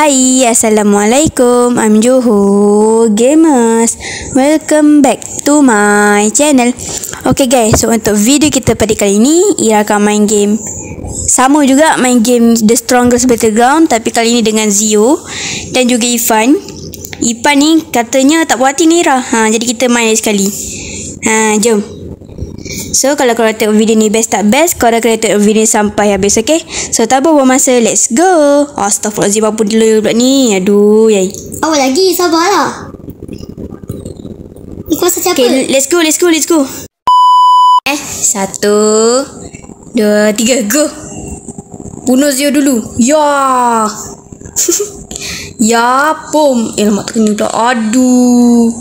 Hai, Assalamualaikum. I'm Joho Gamers. Welcome back to my channel. Okay guys, so untuk video kita pada kali ini, ia akan main game. Sama juga main game The Strongest Battleground, tapi kali ini dengan Zio dan juga Ifan. Ifan ni katanya tak puas hati ni Ira. Jadi kita main sekali. Jom. So kalau korang tengok video ni best tak best, korang kena tengok video ni sampai habis, okay? So tak buang masa, let's go. Astaghfirullahaladzim, apa dulu pula ni? Aduh, yai. Awal lagi, sabarlah. Ikut siapa? Okay, let's go. 1, 2, 3, go. Bunuh Zio dulu. Ya. Ya, pom. Alamak, tak kena pula. Aduh.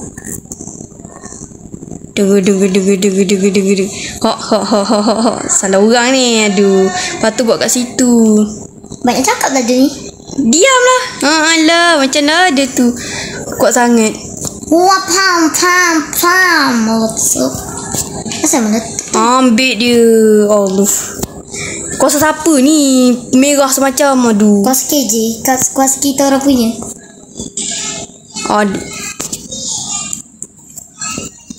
Tunggu. Salah orang ni. Aduh. Patut buat kat situ. Banyak cakap dah dia ni. Diamlah. Alah, macam dah ada tu. Kuat sangat. Wah, pam. Asal mana? Ambil dia. Allah. Kuasa siapa ni? Merah semacam. Aduh. Kuas KJ. Kuas kita orang punya. Aduh.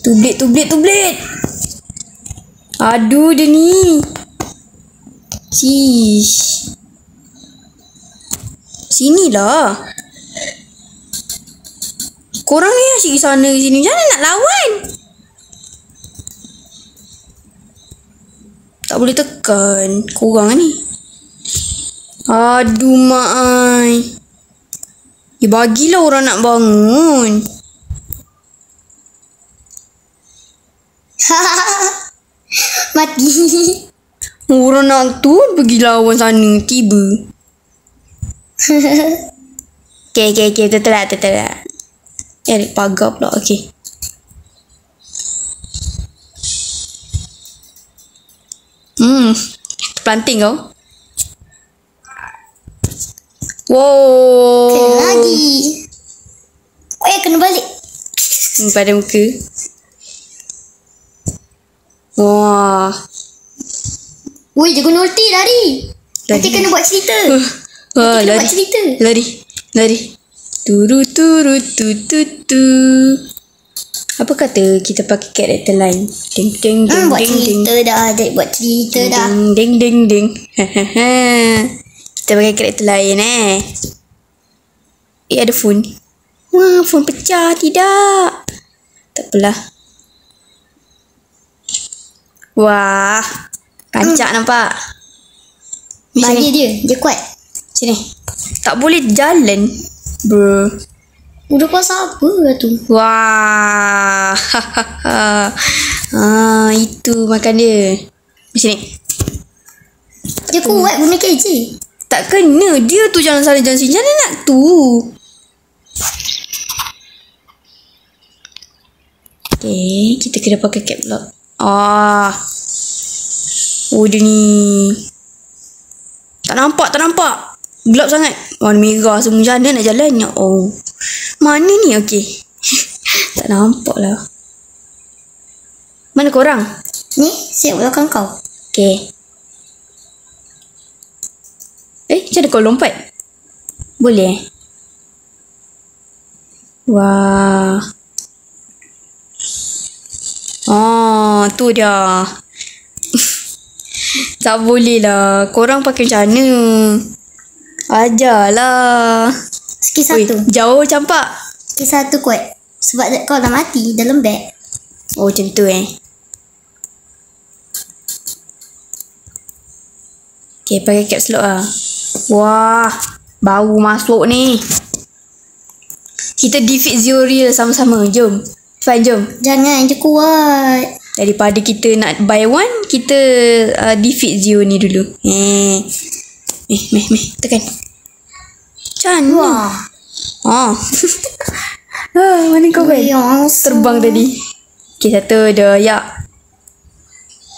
Tublit. Aduh, dia ni. Cish. Sinilah. Korang ni asyik sana sini. Macam mana nak lawan? Tak boleh tekan korang ni. Aduh, mak ai. Bagilah orang nak bangun. Mati. Orang nak tu pergi lawan sana. Tiba. Okay. Tertera. Pagar pula. Okay. Planting kau. Wow. Kena lagi. Kena balik. Pada muka. Wah. Woi, jago ulti lari. Nanti kena buat cerita. Lari. Buat cerita. Lari. Turu. Apa kata kita pakai karakter lain? Ding. Buat cerita dah. Ding. Kita pakai karakter lain ada phone. Wah, phone pecah. Tidak. Tak apalah. Wah, rancak nampak. Bagi dia kuat. Sini. Tak boleh jalan, bro. Udah kuasa apa lah tu? Wah. Itu makan dia. Sini. Dia kuat guna KJ. Tak kena. Dia tu jangan salah jangan sini. Jangan nak tu. Okay, kita kena pakai cap lock. Oh, dia ni. Tak nampak. Gelap sangat. Warna merah semua. Macam mana nak jalannya? Oh. Mana ni? Okay. Tak nampak lah. Mana korang? Ni, siap belakang kau. Okay. Macam mana kau lompat? Boleh Wah. Tu dia. Tak boleh lah. Korang pakai macam mana? Ajarlah. Skill satu. Jauh campak. Skill satu kuat. Sebab kau dah mati. Dah lembek. Oh, macam tu Okay, pakai caps lock lah. Wah. Baru masuk ni. Kita defeat Zio real sama-sama. Jom. Fine, jom. Jangan je kuat. Daripada kita nak buy one, kita defeat Zio ni dulu. Tekan. Macam mana? Mana kau kan? Terbang tadi. Okay, satu, dua, ya.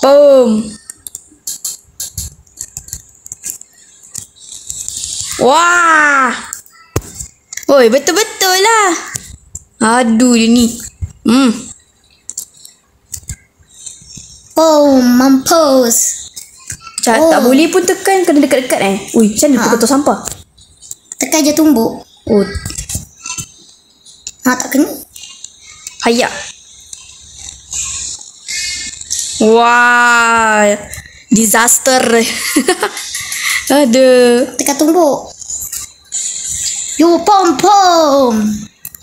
Boom. Wah. Oi, betul-betul lah. Aduh, dia ni. Oh, mampus. Tak boleh pun tekan, kena dekat-dekat Ui, macam mana tu ketua sampah? Tekan tekan je tumbuk. Oh, Tak kena. hayak. Wah, disaster. Aduh. Tekan tumbuk. Yo, pom.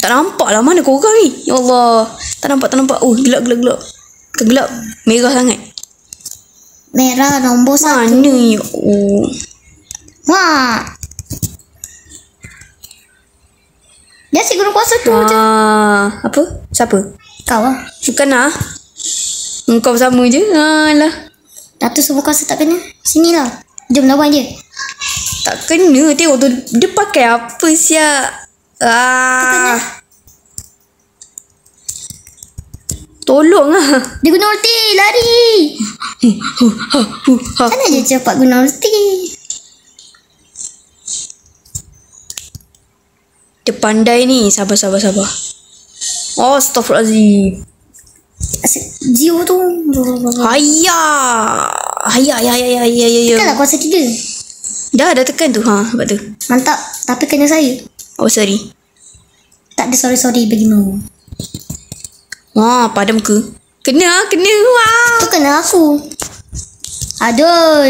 Tak nampak lah mana korang ni. Ya Allah. Tak nampak. Oh, gelap. Kegelap. Merah sangat. Merah nombor 1. Mana ni? Oh. Wah. Dia si guru kuasa tu je. Apa? Siapa? Kau lah. Bukan lah. Engkau sama je. Alah. Datuk semua kuasa tak kena. Sinilah. Jom lawan dia. Tak kena. Tengok tu. Dia pakai apa siap? Tolong lah. Dia guna ulti. Lari. Mana dia cepat guna ulti? Dia pandai ni. Sabar. Oh, astaghfirullahaladzim. Zio tu. Hayak. Tekanlah kuasa 3. Dah tekan tu. Sebab tu. Mantap. Tapi kena saya. Oh, sorry. Tak ada sorry bagimu. Wah, padam ke? Kena. Wah. Tu kena aku. Aduh.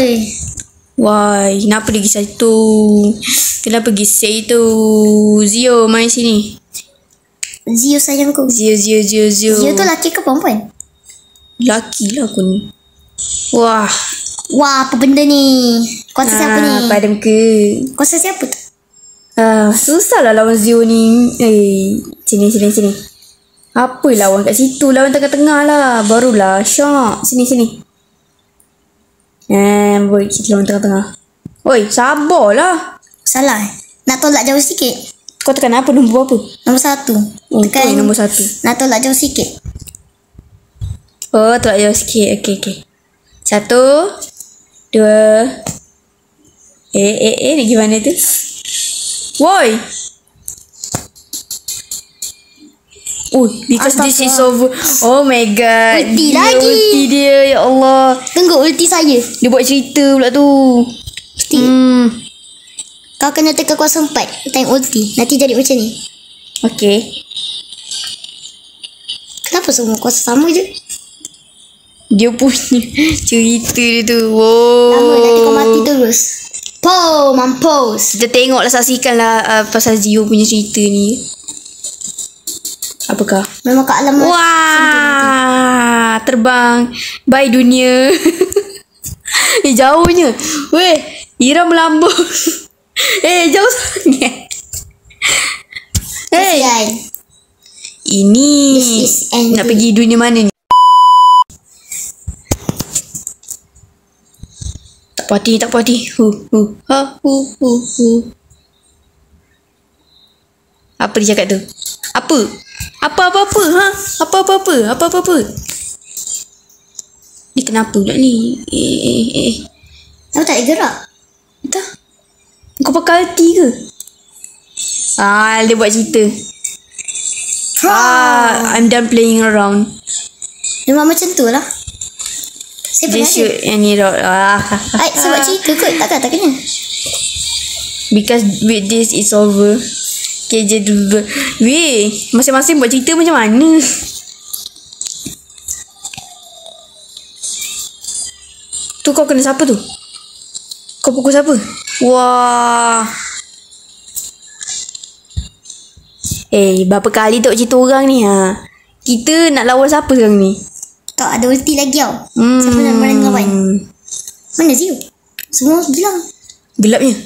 Wah, kenapa dia pergi satu? Kenapa pergi situ? Zio, main sini. Zio sayangku. Zio. Zio tu laki ke perempuan? Laki lah aku ni. Wah, apa benda ni? Kuasa siapa ni? padam ke? Kuasa siapa tu? Susah lah lawan Zio ni. Sini. Apa lawan kat situ? Lawan tengah-tengah lah. Barulah syok. Sini. Boy, kita lawan tengah-tengah. Oi, sabarlah. Salah. Nak tolak jauh sikit. Kau tekan apa? Nombor apa? Nombor 1. Oh, kau yang nombor 1. Nak tolak jauh sikit. Oh, tolak jauh sikit. Okay. 1, 2. Ni gimana tu? Woi. Because this is over. Oh my god. Ulti lagi. Ulti dia. Ya Allah. Tunggu ulti saya. Dia buat cerita pula tu. Ulti. Kau kena tekan kuasa 4. Tengok ulti. Nanti jadi macam ni. Okay. Kenapa semua kuasa sama je? Dia punya cerita dia tu. Wow. Lama nanti kau mati terus. Mampus. Kita tengoklah, saksikanlah pasal Zio punya cerita ni. Apakah? Memang kat alam. Wah, terbang. Bye dunia. Jauhnya. Weh, Ira melambung. Jauh sangat. Kasihan. Ini This is ending. nak pergi dunia mana ni? Tak puas hati. Apa dia cakap tu? Apa? Apa? Ni kenapa pula ni? Aku tak boleh gerak. Entah. Kau pakai ulti ke? Dia buat cerita. I'm done playing around. Memang macam tu lah. Saya Dia pernah shoot any route. sebab cerita kot. Tak kena. Because with this is over. Okay, je dulu. Weh, masing-masing buat cerita macam mana? Tu kau kena siapa tu? Kau pukul siapa? Wah. Berapa kali tak cerita orang ni Kita nak lawan siapa sekarang ni? Tak ada ulti lagi tau. Siapa nak main lawan? Mana Zio? Semua bilang. Gelapnya.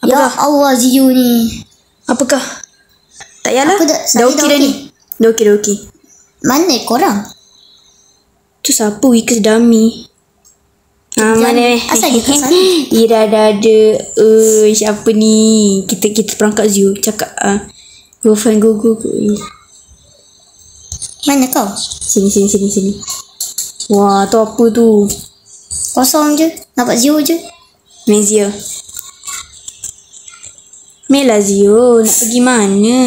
Ya Allah, Zio ni. Apakah? Tak payahlah. Dah okey dah ni. Dah okey. Mana korang? Tu siapa? Wickers dummy. Mana asal dia kat sana? Ira dah ada. Siapa ni? Kita perangkap Zio. Cakap go find go. Mana kau? Sini. Wah, tu apa tu? Kosong je. Nampak Zio je. Main Zio. Mela Zio. Nak pergi mana?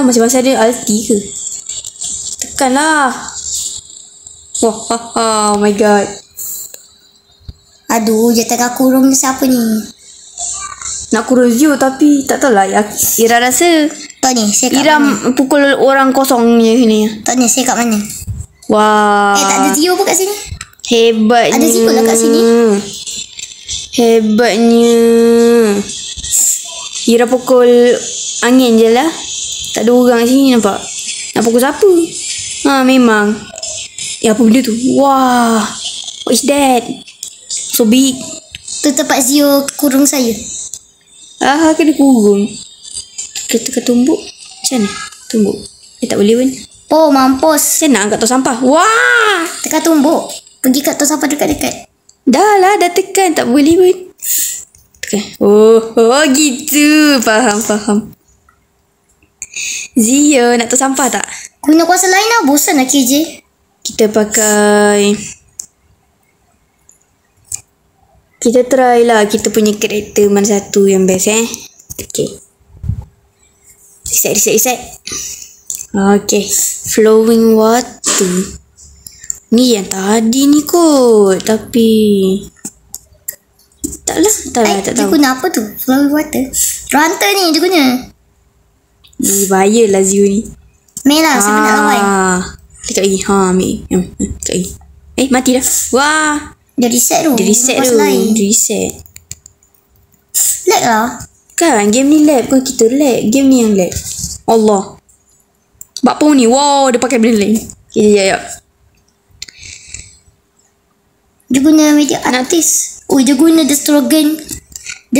Masih ada ulti ke? Tekanlah. Oh my god. Aduh, dia tengah kurung ni siapa ni? nak kurung Zio tapi tak tahulah. Ira rasa Tak ni, saya kat Ira mana? pukul orang kosong je sini. Tak ni, saya kat mana? Wah. Tak ada Zio pun kat sini. Hebatnya. Ada Zio lah kat sini. Hebatnya. Ira pukul angin je lah. Tak ada orang sini nampak. Nak pukul siapa? Memang. Apa benda tu? Wah. What is that? So big. Tu tempat Zio kurung saya. Kena kurung. Kita tumbuk. Macam mana? Tumbuk. Tak boleh pun. Oh, mampus. Saya nak angkat tong sampah. Wah. Tekan tumbuk. Pergi kat tong sampah dekat-dekat. Dah lah, dah tekan. Tak boleh pun. Tekan. Oh gitu. Faham. Zio, nak tong sampah tak? Guna kuasa lain lah. Bosan lah KJ. Kita pakai... Kita try lah kita punya karakter mana satu yang best Okay. Reset. Okay. Flowing water. Ni yang tadi ni kot. Tapi... Tak Dia tahu. guna apa tu? Flowing water. Rantai ni dia guna. Bahaya lah Zio ni. Mei lah, saya nak lawan. Sekejap lagi. Ambil. Sekejap lagi. Mati dah. Wah. Dia reset tu. Dia reset. Lag lah. Kan game ni lag. Bukan kita lag. Game ni yang lag. Allah. Bakpao ni. Wow. Dia pakai benda lain. Okay, jap. Dia guna media artis. Oh, dia guna The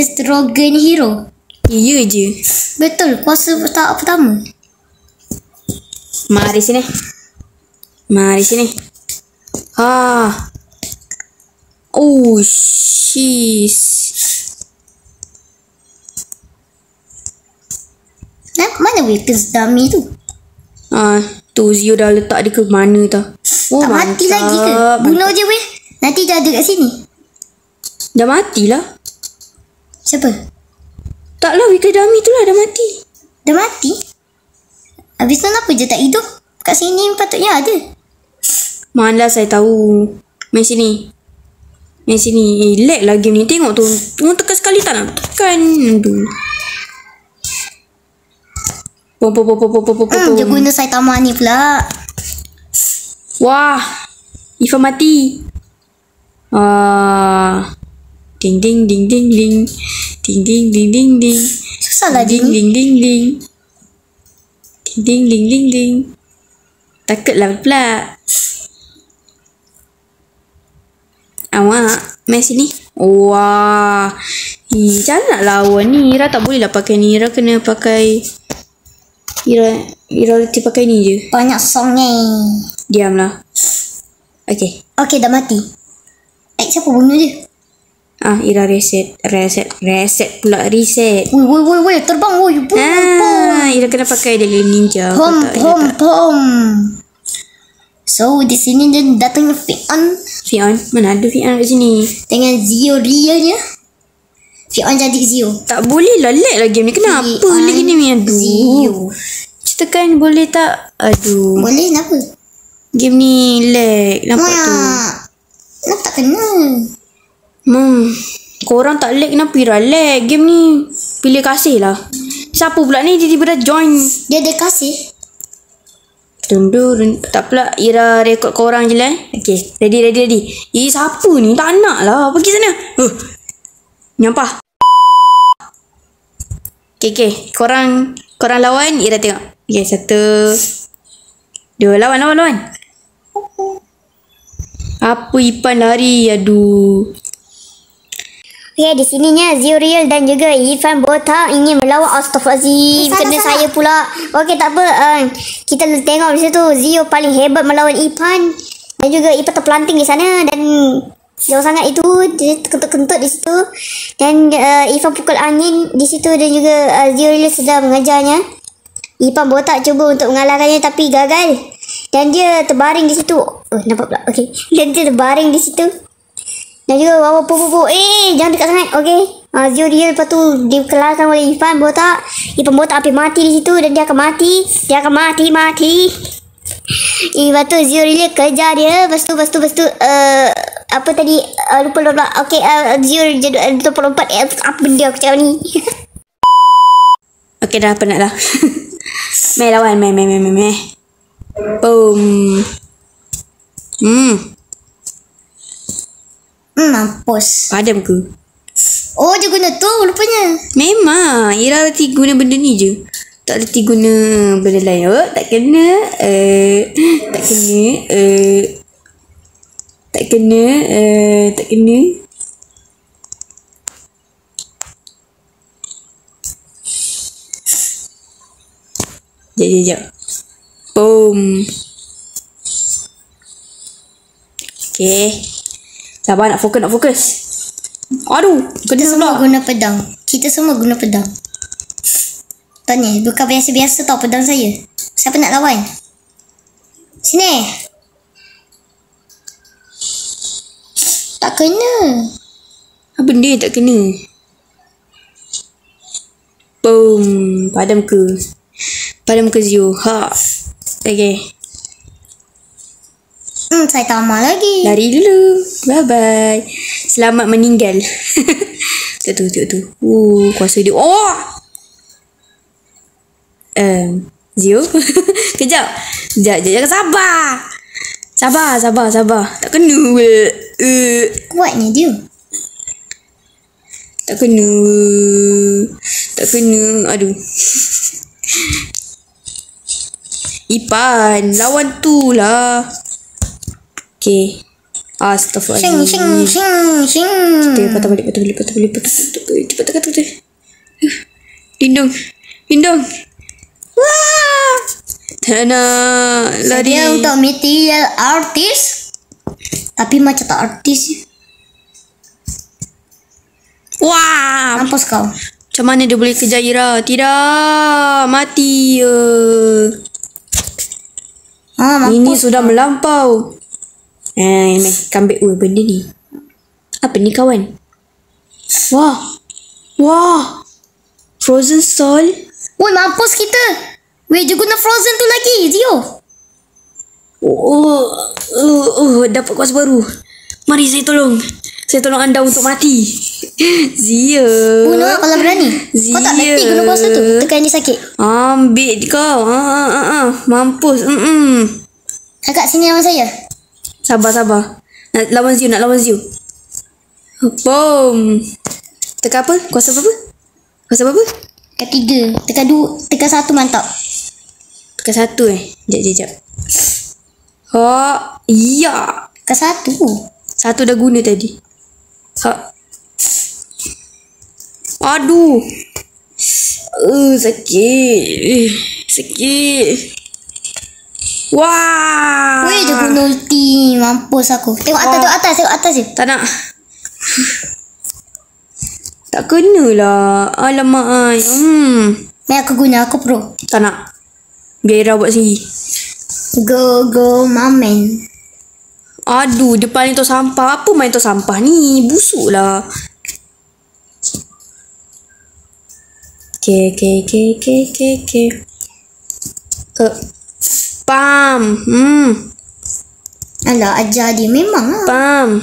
Strogan Hero. Ya je. Betul. Kuasa tahap pertama. Mari sini. Oh, sheesh. Mana weapons dummy tu? Tu Zio dah letak dia ke mana tau. Oh, tak mati lagi ke? Bunuh je weh. Nanti dah ada kat sini. Dah mati lah. Siapa? Taklah, weekly dummy tu lah dah mati. Dah mati? Habis tu kenapa je tak hidup? Kat sini patutnya ada. Mana saya tahu. Main sini. Lag lah game ni. Tengok tu. Orang tekan sekali tak nak tekan. Aduh. Pom. Dia guna Saitama ni pula. Wah. Ifa mati. Ding. Susah lah dia ni. Ding. Takutlah pula. Awak main sini. Wah. Macam nak lawan ni. Ira tak boleh lah pakai ni. Ira kena pakai Ira letih pakai ni je. Banyak songnya. Diamlah. Okay, dah mati. Siapa bunuh dia? Ira reset pula. Reset. Woi, terbang woi. Ira kena pakai dia ninja. Pom. So di sini dia datang Fion, mana ada Fion kat sini? dengan Zio realnya. Fion jadi Zio. Tak boleh lah lag lah game ni. Kenapa lagi ni? Aduh. Zio. Ceritakan boleh tak? Aduh. Boleh, kenapa? Game ni lag. Nampak tu. Kenapa tak kena? Korang tak lag, kenapa Ira lag? Game ni pilih kasih lah. Siapa pula ni tiba-tiba dah join? Dia ada kasih. Tak pula, Ira rekod korang je lah. Okay, ready. Siapa ni? Tak nak lah. Pergi sana. Nyampah. Okay. Korang lawan, Ira tengok. Okay, 1 2, lawan. Apa Ipan lari? Aduh. Okay, di sininya Zio Real dan juga Ifan Botak ingin melawan. Astaghfirullahaladzim, kena saya pula. Okay, tak apa. Kita tengok di situ Zio paling hebat melawan Ifan. Dan juga Ifan terpelanting di sana. Dan jauh sangat itu. Dia kentut-kentut di situ. Dan Ifan pukul angin di situ. Dan juga Zio Real sedang mengajarnya. Ifan Botak cuba untuk mengalahkannya tapi gagal. Dan dia terbaring di situ. Nampak pula. Okay. Dan dia terbaring di situ. Dan juga bawa pupu. Jangan dekat sangat. Okay. Zio Real lepas tu dikelahkan oleh Ifan Botak. Ifan Botak hampir mati di situ. Dan dia akan mati. Mati. Lepas tu Zio Real kejar dia. Lepas tu apa tadi? Lupa. Okay, Zio 24. Apa benda aku cakap ni? Okay, dah penat dah. Meh lawan. Meh. Boom. Mampus. Padam ke? Oh, dia guna tu rupanya. Memang. Ira reti guna benda ni je. Tak reti guna benda lain. Oh, tak kena. Tak kena. Sekejap. Boom. Okay. Sabar, nak fokus. Aduh, kena Semua pula. guna pedang. Kita semua guna pedang. Tanya, bukan biasa-biasa tau pedang saya. Siapa nak lawan? Sini. Tak kena. Apa benda yang tak kena? Boom. Padam ke Zio. Ha. Okay. Saya tamat lagi. Lari dulu. Bye-bye. Selamat meninggal. Tu. Kuasa dia. Oh! Zio. Kejap. Sabar. Tak kena. Kuatnya dia. Tak kena. Aduh. Ipan. Lawan tu lah. Okay. Astaghfirullahaladzim. Shing. Kita patah balik. Cepat. Lindung. Wah. Tanah. Lari. Dia untuk material artis. Tapi macam tak artis. Wah. Mampus kau. Macam mana dia boleh kejar Ira? Tidak. Mati. Mampus. Ini sudah melampau. Comeback. Benda ni. Apa ni kawan? Wah. Frozen Soul. Mampus kita. Dia guna Frozen tu lagi, Zio. Dapat kuasa baru. Mari saya tolong anda untuk mati. Zio. Bunuh kalau berani. Kau tak letih guna kuasa tu. Tekan dia sakit. Ambil kau. Mampus. Kakak sini lawan saya. Sabar. Nak lawan Zio. Boom. Tekan apa? Kuasa apa? Ketiga. Tekan 2. Tekan 1 mantap. Tekan 1 Sekejap. Ya. Tekan 1. 1 dah guna tadi. Aduh. Sakit. Wah. Dia guna ulti. Mampus aku. Tengok atas je. Tak nak. Tak kena lah. Alamak. Main aku guna. Aku pro. Tak nak. Biar Ira buat sendiri. Go mamen. Aduh, dia paling tu sampah. Apa main tu sampah ni? Busuk lah. Okay. Pam. Alah, ajar dia memang lah. Pam.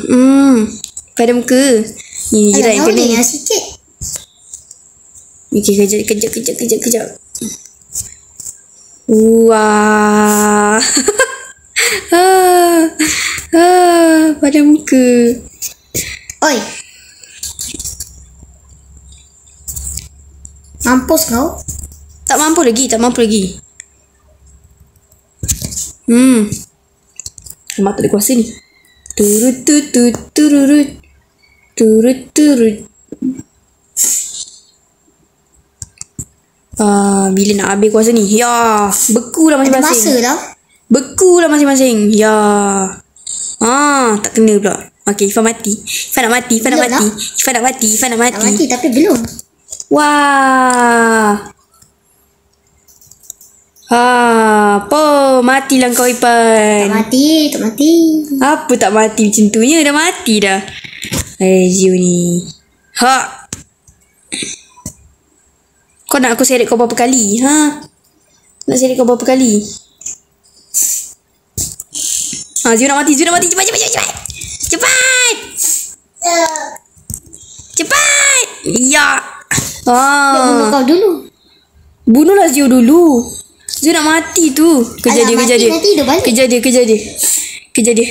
Padam ke? Ni Ira yang kena. Alah, sikit. Okay, kejap. Wah. Pada muka. Oi. Mampus kau. Tak mampu lagi. Mak tak ada kuasa ni. Turut. Bila nak habis kuasa ni? Ya, beku lah Ada masing-masing. masa lah. Beku lah masing-masing. Ya. Tak kena pula. Okay, Ifan mati. Ifan nak mati. Nak mati tapi belum. Wah. Apa? Matilah kau Ipan. Tak mati. Apa tak mati macam tu? Dah mati dah. Zio ni. Kau nak aku seret kau berapa kali? Nak seret kau berapa kali? Zio nak mati. Cepat. Cepat. Cepat. Ya. Bunuh kau dulu. Bunuhlah Zio dulu. Zio nak mati tu. Kejar dia. Nanti dia balik. Kejar dia.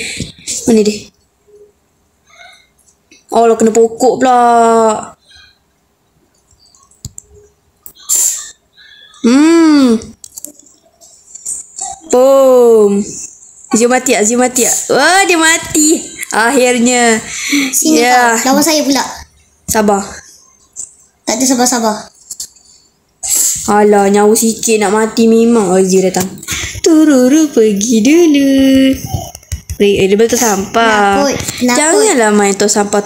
Mana dia? Oh, lo kena pokok pula. Boom. Zio mati tak? Wah, dia mati. Akhirnya. Sini kau. Lawan saya pula. Sabar. Tak ada sabar-sabar. Alah, nyawa sikit nak mati memang. Oh, Zio datang. Tururu pergi dulu. Dia betul sampah. Janganlah main tong sampah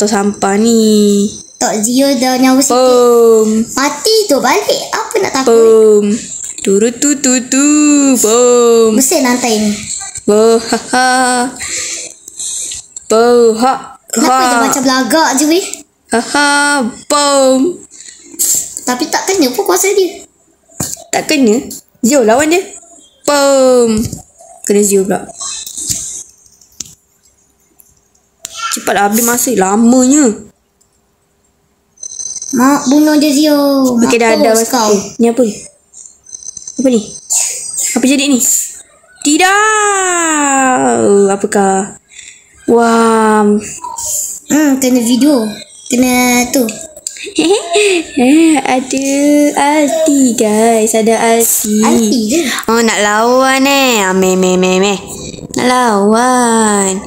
ni. Tok Zio dah nyawa sikit. Boom. Mati tu balik. Apa nak takut? Boom. Turut tu. Boom. Mesin lantai ni. Boh ha ha. Boh ha. Kenapa dia macam belagak je weh? Ha ha. Boom. Tapi tak kena pun kuasa dia. Tak kena. Zio lawan dia. Boom. Kena Zio pula. Cepatlah habis masa lamanya. Mak bunuh je Zio. Okey dah ada kau. Ni apa ni? Apa ni? Apa jadi ni? Tidak. Apakah? Wah. Kena video. Kena tu. Ada Alti guys. Ada Alti. Alti je. Oh nak lawan meh. Nak lawan.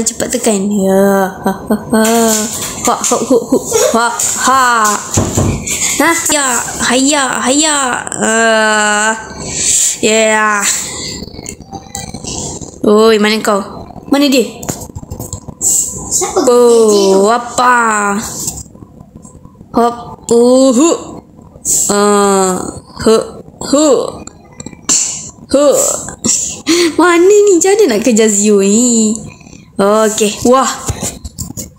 Cepat tekan. Ya. Haya. Yeah. Oi, mana kau? Mana dia? Siapa? Oh, apa? Hop. Mana ni? Macam mana nak kejar Zio ni? Okey. Wah.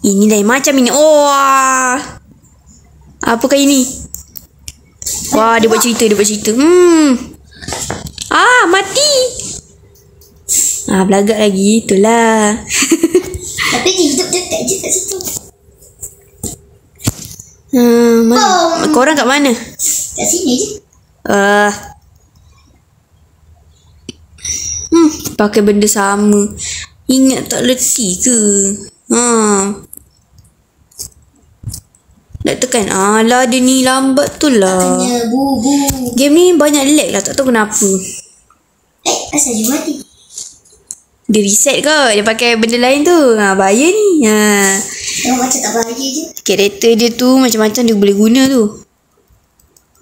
Ini lain macam ini. Wah. Apakah ini? Wah, dia buat cerita. Mati. Belagak lagi. Itulah. Tapi dia hidup dekat je kat situ. Korang kat mana? Kat sini je. Pakai benda sama. Ingat tak letih ke? Nak tekan. Alah, dia ni lambat tu lah. Kena bu. Game ni banyak lag lah. Tak tahu kenapa. Asal dia mati? Dia reset ke? Dia pakai benda lain tu. Bahaya ni. Tengok macam tak bahagia je. Karakter dia tu macam-macam dia boleh guna tu.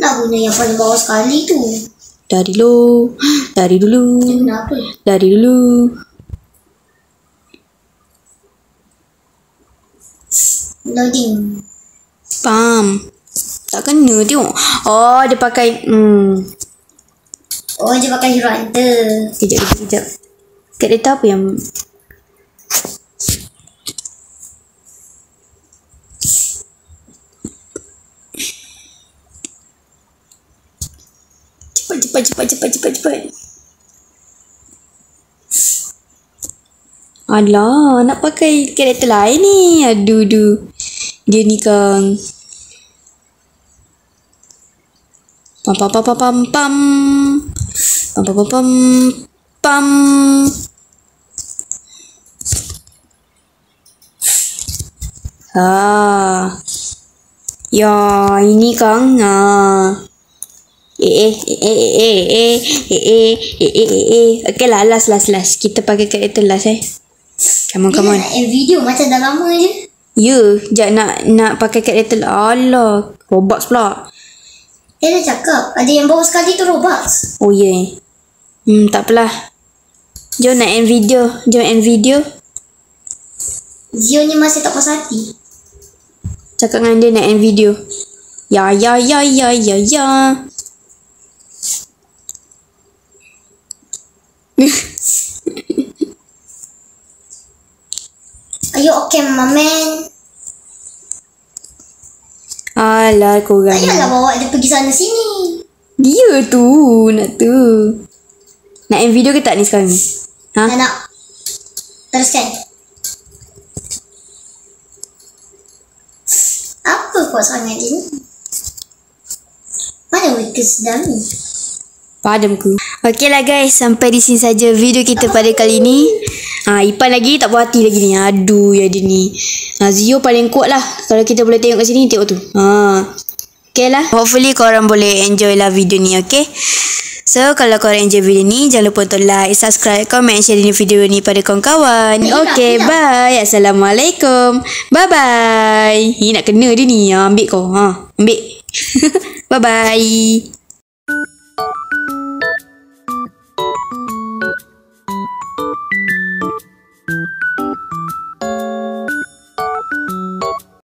Nak guna yang paling bawah sekali tu. Dari dulu. Kenapa? Dari dulu. Loading. Pam. Tak kena tengok. Oh, dia pakai Oh, dia pakai hero hunter. Kejap. Karakter apa yang cepat. Alah, nak pakai karakter lain ni. Aduh. Dia ni kang. Pam. Ya, ini kang. Okay lah, last. Kita pakai karakter last Come on. Video macam dah lama je. Ya, sekejap nak pakai karakter. Alah, Robux pula. Dia dah cakap, ada yang bawah sekali tu Robux. Oh ya. Tak apalah. Jom nak end video. Zio ni masih tak puas hati. Cakap dengan dia nak end video. Ya. Are you okay, my man? Alah, korang. Ayahlah bawa dia pergi sana sini. Dia tu. Nak end video ke tak ni sekarang ni? Tak nak. Teruskan. kuat sangat dia ni? Mana weakest dummy? Padam ku. Okey lah guys, sampai di sini saja video kita pada kali ni. Ipan lagi tak puas hati lagi ni. Aduh ya dia ni. Zio paling kuat lah. Kalau kita boleh tengok kat sini, tengok tu. Okay lah. Hopefully korang boleh enjoy lah video ni, okay? So, kalau korang enjoy video ni, jangan lupa untuk like, subscribe, comment, share video ni pada kawan-kawan. Okay, bye. Assalamualaikum. Bye-bye. Nak kena dia ni. Ambil kau. Ambil. Bye-bye. Thank you.